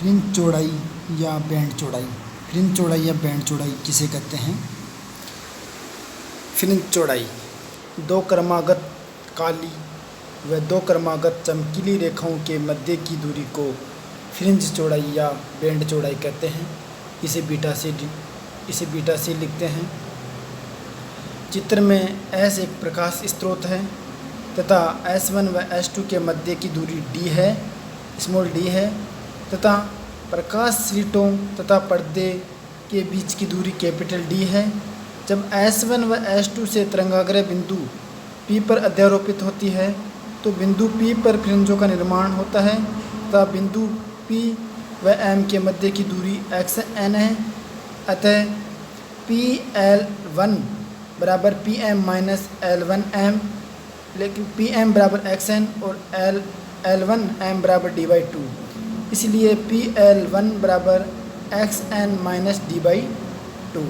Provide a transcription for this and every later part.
Fringe चौड़ाई या band चौड़ाई। फ्रिंज चौड़ाई या बैंड चौड़ाई किसे कहते हैं? फ्रिंज चौड़ाई दो क्रमागत काली व दो क्रमागत चमकीली रेखाओं के मध्य की दूरी को फ्रिंज चौड़ाई या बैंड चौड़ाई कहते हैं। इसे बीटा से लिखते हैं। चित्र में S एक प्रकाश स्रोत है तथा S1 व S2 के मध्य की दूरी d है, स्मॉल d है, तथा प्रकाश स्लिटों तथा पर्दे के बीच की दूरी कैपिटल D है। जब S1 व S2 से तरंगाग्र बिंदु P पर अध्यारोपित होती है तो बिंदु P पर फ्रिंजों का निर्माण होता है तथा बिंदु P व M के मध्य की दूरी xn है। अतः PL1 बराबर PM माइनस L1M, लेकिन PM बराबर xn और L1M बराबर d/2, इसलिए PL1 बराबर xn माइनस d/2।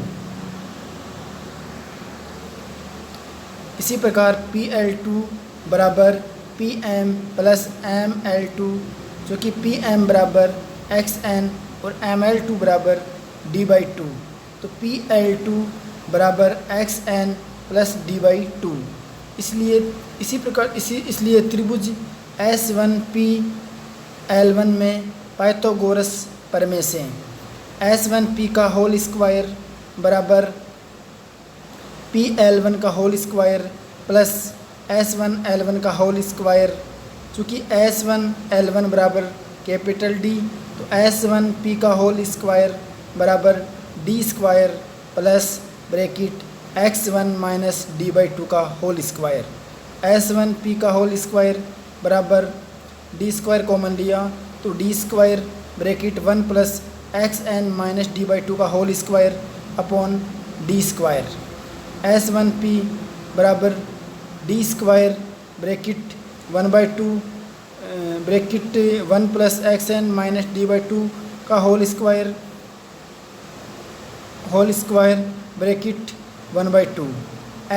इसी प्रकार PL2 बराबर PM प्लस ML2, जो कि PM बराबर xn और ML2 बराबर d/2, तो PL2 बराबर xn प्लस d/2। इसलिए त्रिभुज S1P L1 में पाइथागोरस प्रमेय से S1P का होल स्क्वायर बराबर PL1 का होल स्क्वायर प्लस S1L1 का होल स्क्वायर, चूँकि S1L1 बराबर कैपिटल D, तो S1P का होल स्क्वायर बराबर D square plus bracket x1 minus d/2 का होल स्क्वायर। S1P का होल स्क्वायर बराबर d स्क्वायर कॉमन लिया तो d square bracket 1 plus xn minus d/2 का whole square upon d square. S1P बराबर d square bracket 1/2 bracket 1 plus xn minus d/2 का whole square bracket 1/2।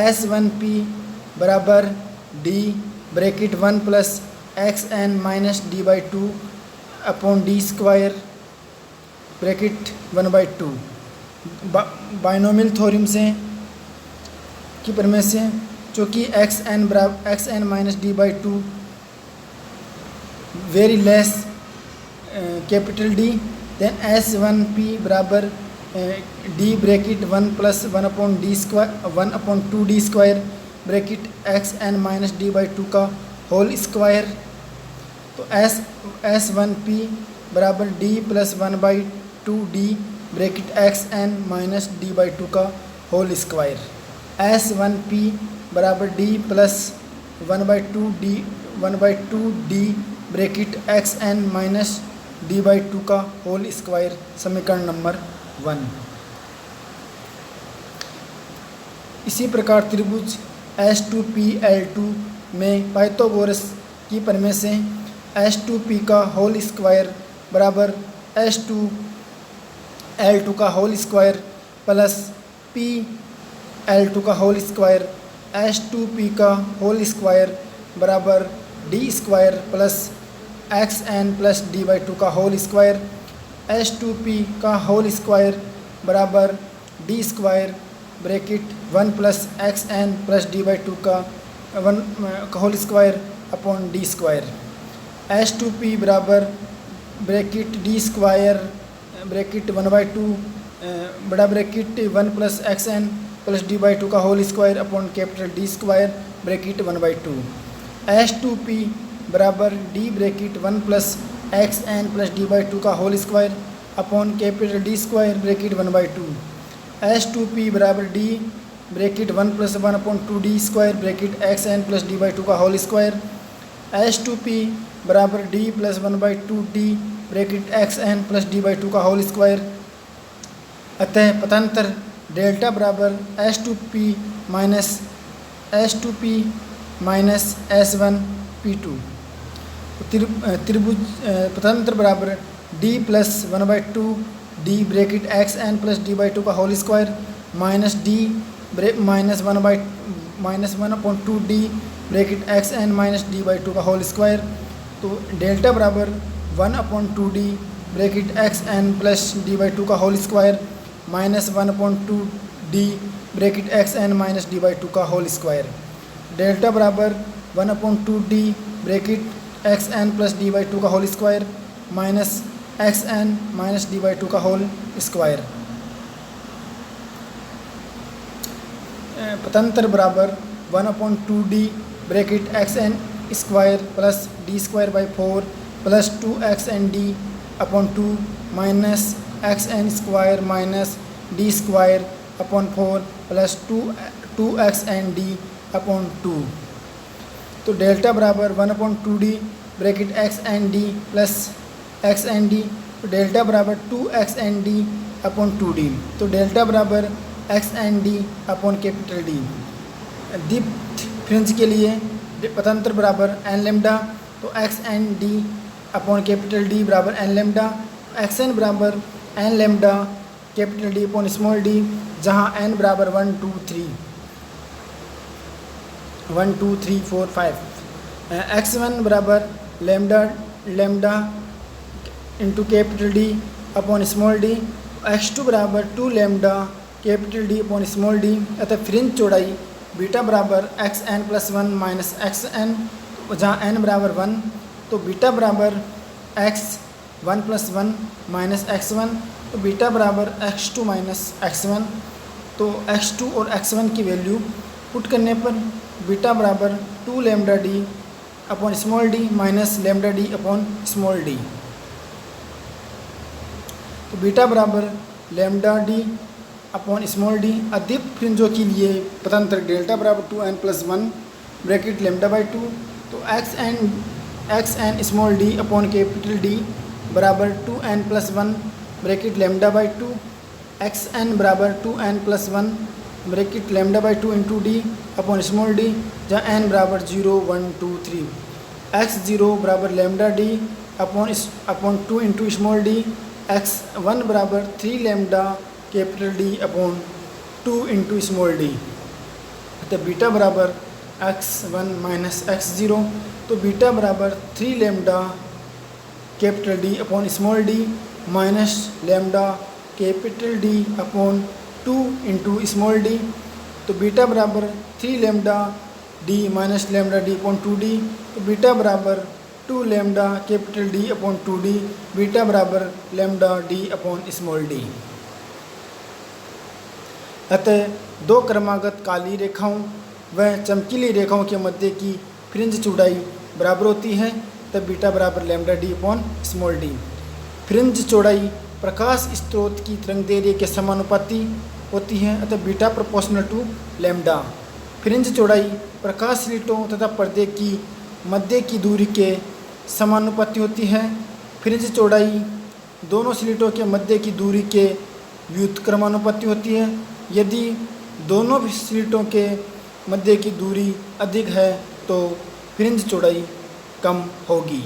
S1P बराबर d bracket 1 plus xn minus d/2 upon d square bracket 1/2। Binomial theorem से की प्रमेय से, जो कि xn minus d/2 very less capital D, then S1P बराबर d bracket 1 plus 1 upon d square 1 upon 2d square bracket xn minus d/2 का whole square. तो S1P बराबर d plus 1/2d bracket xn minus d/2 का whole square. S1P बराबर d plus 1/2d bracket xn minus d/2 का whole square, समीकरण number 1। इसी प्रकार त्रिभुज S2P L2 में पाइथागोरस की प्रमेय से S2P का होल स्क्वायर बराबर S2 L2 का whole square plus P L2 का होल स्क्वायर। S2P का होल स्क्वायर बराबर d square plus xn plus d/2 का होल स्क्वायर। S2P का होल स्क्वायर बराबर d square bracket 1 plus xn plus d/2 का whole square upon d square. S2P बराबर bracket d square bracket 1/2 बड़ा bracket 1 plus xn plus d/2 का whole square upon capital D square bracket 1/2। S2P बराबर d bracket 1 plus xn plus d/2 का whole square upon capital D square bracket 1/2। S2P बराबर d bracket 1 plus 1 upon 2d square bracket xn plus d/2 का whole square. S2P बराबर d plus 1/2d bracket xn plus d/2 का whole square. अतः पथांतर delta बराबर S2P minus S1P2। त्रिभुज पथांतर बराबर d plus 1/2d bracket xn plus d/2 का whole square minus d minus 1/2d bracket xn minus d/2 का whole square. तो delta बराबर 1/2d bracket x N plus d by two का whole square minus 1/2 D bracket x n minus d by two का whole square. Delta बराबर 1/2 D bracket x N plus d by two का whole square minus x n minus d by two का whole square. पतंत्र बराबर 1/2 D bracket x N square plus D square by 4 plus 2 X N D upon 2 minus x N square minus D square upon 4 plus 2 X N D upon 2। तो delta बराबर 1/2 D bracket x N D plus X N D, तो delta बराबर 2 X N D upon 2 D. तो delta बराबर X N D upon capital D. दीप्त fringe के लिए पतंत्र बराबर एन लेमडा, तो X N D upon capital D बराबर एन लेमडा। एक्स एन बराबर N lambda capital D upon small D, जहाँ एन बराबर 1 2 3 4 5। एक्स वन बराबर lambda into capital D upon small D. X two बराबर 2 lambda capital D upon small D. अतः fringe चौड़ाई beta बराबर X N plus 1 minus x N, जहाँ N बराबर 1, तो बीटा बराबर एक्स 1 प्लस 1 माइनस एक्स 1, तो बीटा बराबर x2 माइनस x1। तो x2 और x1 की वैल्यू पुट करने पर बीटा बराबर 2 lambda D upon small D minus lambda D upon small D. तो बीटा बराबर lambda D upon small D. अधिक फ्रिंजों के लिए पतंत्र डेल्टा बराबर 2n plus 1 bracket lambda by 2, तो X N small D upon capital D बराबर 2n plus 1 bracket lambda by 2। X N बराबर 2n plus 1 bracket lambda by 2 into D upon small D, जहाँ n बराबर 0 1 2 3। X 0 बराबर lambda D upon 2 into small D. X 1 बराबर 3 lambda capital D upon 2 into small D. तो beta बराबर x1 minus x0, तो beta बराबर 3 lambda capital D upon small D minus lambda capital D upon 2 into small D. तो beta बराबर 3 lambda D minus lambda D upon 2d, तो beta बराबर 2 lambda capital D upon 2d, beta बराबर lambda D upon small D. अतः दो क्रमागत काली रेखाओं व चमकीली रेखाओं के मध्य की फ्रिंज चौड़ाई बराबर होती है, तब बीटा बराबर lambda D upon small D. Fringe चौड़ाई प्रकाश स्रोत की तरंगदैर्घ्य के समानुपाती होती है, अतः beta proportional to lambda. Fringe चौड़ाई प्रकाश स्लिटों तथा पर्दे की मध्य की दूरी के समानुपाती होती है। फ्रिंज चौड़ाई दोनों स्लिटों के मध्य की दूरी के व्युत्क्रमानुपाती होती है। यदि दोनों स्लिटों के मध्य की दूरी अधिक है तो फ्रिंज चौड़ाई कम होगी।